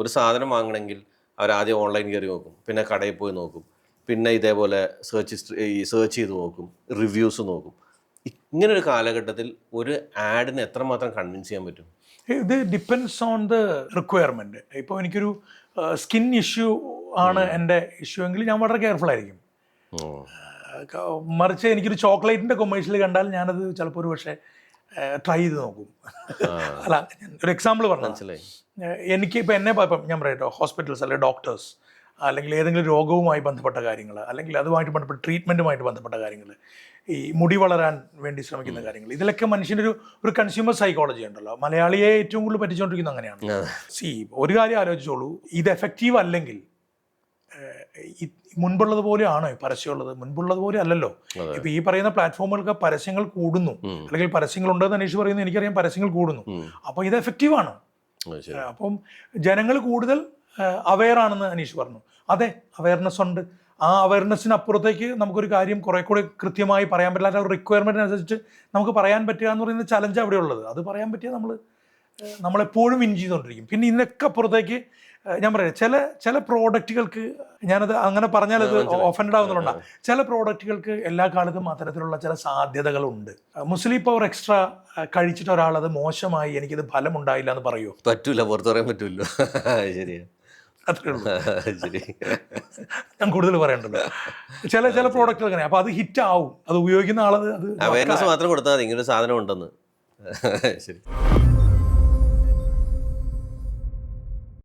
ഒരു സാധനം വാങ്ങണമെങ്കിൽ അവരാദ്യം ഓൺലൈൻ കയറി നോക്കും, പിന്നെ കടയിൽ പോയി നോക്കും, പിന്നെ ഇതേപോലെ സെർച്ച് ചെയ്ത് നോക്കും, റിവ്യൂസ് നോക്കും. ഇങ്ങനൊരു കാലഘട്ടത്തിൽ ഒരു ആഡിന് എത്രമാത്രം കൺവിൻസ് ചെയ്യാൻ പറ്റും? ഇത് ഡിപ്പെൻഡ്സ് ഓൺ ദ റിക്വയർമെൻറ്റ്. ഇപ്പോൾ എനിക്കൊരു സ്കിൻ ഇഷ്യൂ ആണ് എൻ്റെ ഇഷ്യൂ എങ്കിൽ ഞാൻ വളരെ കെയർഫുൾ ആയിരിക്കും. മറിച്ച് എനിക്കൊരു ചോക്ലേറ്റിൻ്റെ കൊമേഴ്ഷ്യൽ കണ്ടാൽ ഞാനത് ചിലപ്പോൾ ഒരു പക്ഷേ ട്രൈ ചെയ്ത് നോക്കും. അല്ല, ഒരു എക്സാമ്പിൾ പറഞ്ഞാൽ എനിക്ക് ഇപ്പോൾ എന്നെ ഇപ്പം ഞാൻ പറയട്ടോ, ഹോസ്പിറ്റൽസ് അല്ലെങ്കിൽ ഡോക്ടേഴ്സ് അല്ലെങ്കിൽ ഏതെങ്കിലും രോഗവുമായി ബന്ധപ്പെട്ട കാര്യങ്ങൾ അല്ലെങ്കിൽ അതുമായിട്ട് ബന്ധപ്പെട്ട ട്രീറ്റ്മെൻറ്റുമായിട്ട് ബന്ധപ്പെട്ട കാര്യങ്ങൾ, ഈ മുടി വളരാൻ വേണ്ടി ശ്രമിക്കുന്ന കാര്യങ്ങൾ, ഇതിലൊക്കെ മനുഷ്യൻ്റെ ഒരു കൺസ്യൂമർ സൈക്കോളജി ഉണ്ടല്ലോ. മലയാളിയെ ഏറ്റവും കൂടുതൽ പറ്റിച്ചുകൊണ്ടിരിക്കുന്നത് അങ്ങനെയാണ്. ഒരു കാര്യം ആലോചിച്ചോളൂ, ഇത് എഫക്റ്റീവ് അല്ലെങ്കിൽ മുൻപുള്ളത് പോലെയാണോ പരസ്യമുള്ളത്? മുൻപുള്ളത് പോലെ അല്ലല്ലോ. ഇപ്പൊ ഈ പറയുന്ന പ്ലാറ്റ്ഫോമുകൾക്ക് പരസ്യങ്ങൾ കൂടുന്നു, അല്ലെങ്കിൽ പരസ്യങ്ങൾ ഉണ്ടെന്ന് അനീഷ് പറയുന്നു, എനിക്കറിയാം പരസ്യങ്ങൾ കൂടുന്നു. അപ്പോൾ ഇത് എഫക്റ്റീവാണ്. അപ്പം ജനങ്ങൾ കൂടുതൽ അവെയർ ആണെന്ന് അനീഷ് പറഞ്ഞു. അതെ, അവയർനെസ് ഉണ്ട്. ആ അവയർനെസ്സിന് അപ്പുറത്തേക്ക് നമുക്കൊരു കാര്യം കുറെ കൂടി കൃത്യമായി പറയാൻ പറ്റില്ല. ഒരു റിക്വയർമെൻറ്റിനനുസരിച്ച് നമുക്ക് പറയാൻ പറ്റുക എന്ന് പറയുന്ന ചലഞ്ച് അവിടെ ഉള്ളത്. അത് പറയാൻ പറ്റിയാൽ നമ്മളെപ്പോഴും വിൻ ചെയ്തുകൊണ്ടിരിക്കും. പിന്നെ ഇതിനൊക്കെ അപ്പുറത്തേക്ക് ഞാൻ പറയാം, ചില പ്രോഡക്റ്റുകൾക്ക്, ഞാനത് അങ്ങനെ പറഞ്ഞാൽ അത് ഓഫൻഡ് ആവുന്നുണ്ടാകും, ചില പ്രോഡക്റ്റുകൾക്ക് എല്ലാ കാലത്തും അത്തരത്തിലുള്ള ചില സാധ്യതകളുണ്ട്. മുസ്ലിം പവർ എക്സ്ട്രാ കഴിച്ചിട്ട് ഒരാളത് മോശമായി, എനിക്കിത് ഫലം ഉണ്ടായില്ല എന്ന് പറയുമോ? പറ്റൂല, പുറത്തു പറയാൻ പറ്റൂല്ലോ. ശരിയാ, അത്രേ ഉള്ളൂ. ഞാൻ കൂടുതൽ പറയണ്ടല്ലോ. ചില പ്രോഡക്റ്റുകൾ അങ്ങനെ, അപ്പോൾ അത് ഹിറ്റ് ആവും, അത് ഉപയോഗിക്കുന്ന ആളത് അത് അവയർനെസ് മാത്രം കൊടുത്താൽ മതി ഇങ്ങനൊരു സാധനം ഉണ്ടെന്ന്. ശരി.